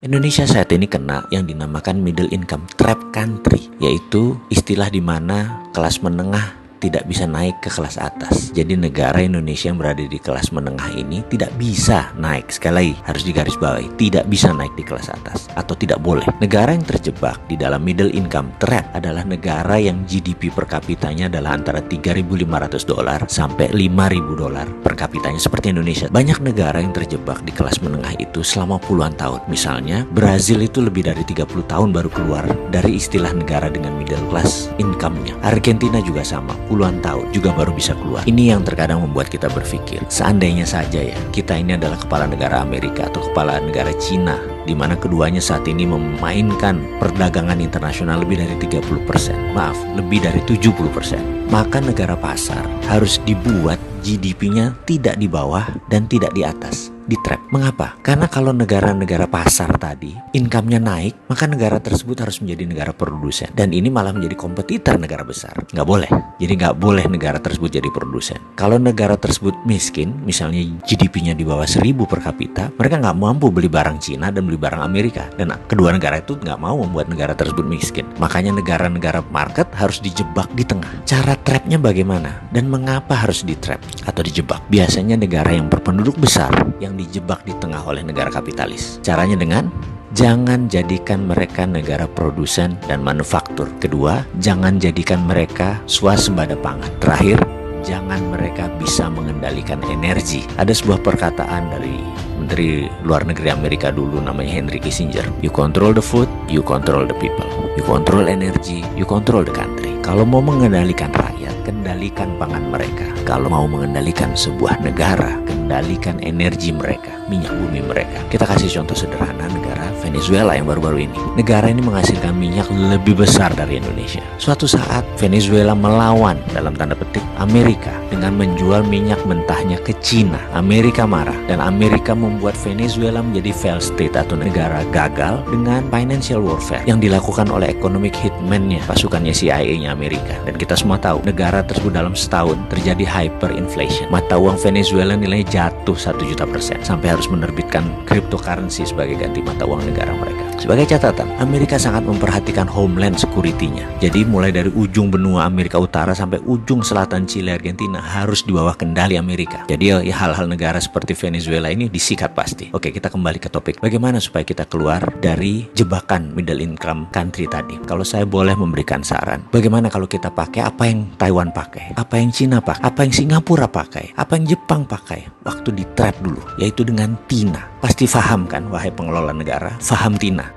Indonesia saat ini kena yang dinamakan middle income trap country, yaitu istilah di mana kelas menengah tidak bisa naik ke kelas atas. Jadi negara Indonesia yang berada di kelas menengah ini tidak bisa naik. Sekali lagi harus digarisbawahi, tidak bisa naik di kelas atas atau tidak boleh. Negara yang terjebak di dalam middle income trap adalah negara yang GDP per kapitanya adalah antara $3.500 sampai $5.000 per kapitanya seperti Indonesia. Banyak negara yang terjebak di kelas menengah itu selama puluhan tahun. Misalnya Brazil itu lebih dari 30 tahun baru keluar dari istilah negara dengan middle class income-nya. Argentina juga sama, puluhan tahun juga baru bisa keluar. Ini yang terkadang membuat kita berpikir, seandainya saja ya kita ini adalah kepala negara Amerika atau kepala negara Cina, di mana keduanya saat ini memainkan perdagangan internasional lebih dari 30%, maaf, lebih dari 70%. Maka negara pasar harus dibuat GDP-nya tidak di bawah dan tidak di atas, di trap. Mengapa? Karena kalau negara-negara pasar tadi income-nya naik, maka negara tersebut harus menjadi negara produsen. Dan ini malah menjadi kompetitor negara besar. Nggak boleh. Jadi nggak boleh negara tersebut jadi produsen. Kalau negara tersebut miskin, misalnya GDP-nya di bawah 1.000 per kapita, mereka nggak mampu beli barang Cina dan beli barang Amerika. Dan kedua negara itu nggak mau membuat negara tersebut miskin. Makanya negara-negara market harus dijebak di tengah. Cara trapnya bagaimana? Dan mengapa harus di trap atau dijebak? Biasanya negara yang berpenduduk besar yang dijebak di tengah oleh negara kapitalis. Caranya dengan jangan jadikan mereka negara produsen dan manufaktur. Kedua, jangan jadikan mereka swasembada pangan. Terakhir, jangan mereka bisa mengendalikan energi. Ada sebuah perkataan dari Menteri Luar Negeri Amerika dulu namanya Henry Kissinger. You control the food, you control the people. You control energy, you control the country. Kalau mau mengendalikan rakyat, kendalikan pangan mereka. Kalau mau mengendalikan sebuah negara, kendalikan energi mereka, minyak bumi mereka. Kita kasih contoh sederhana negara Venezuela yang baru-baru ini. Negara ini menghasilkan minyak lebih besar dari Indonesia. Suatu saat Venezuela melawan dalam tanda petik Amerika dengan menjual minyak mentahnya ke Cina. Amerika marah dan Amerika membuat Venezuela menjadi failed state atau negara gagal dengan financial warfare yang dilakukan oleh economic hitman-nya, pasukannya CIA-nya Amerika. Dan kita semua tahu negara tersebut dalam setahun terjadi hyperinflation. Mata uang Venezuela nilainya jatuh 1.000.000% sampai harus menerbitkan cryptocurrency sebagai ganti mata uang negara mereka. Sebagai catatan, Amerika sangat memperhatikan homeland security-nya. Jadi mulai dari ujung benua Amerika Utara sampai ujung selatan Chile, Argentina harus di bawah kendali Amerika. Jadi ya, hal-hal negara seperti Venezuela ini disikat pasti. Oke, kita kembali ke topik. Bagaimana supaya kita keluar dari jebakan middle income country tadi? Kalau saya boleh memberikan saran, bagaimana kalau kita pakai apa yang Taiwan pakai, apa yang Cina pakai, apa yang Singapura pakai, apa yang Jepang pakai waktu di trap dulu, yaitu dengan TINA. Pasti paham kan, wahai pengelola negara, paham TINA.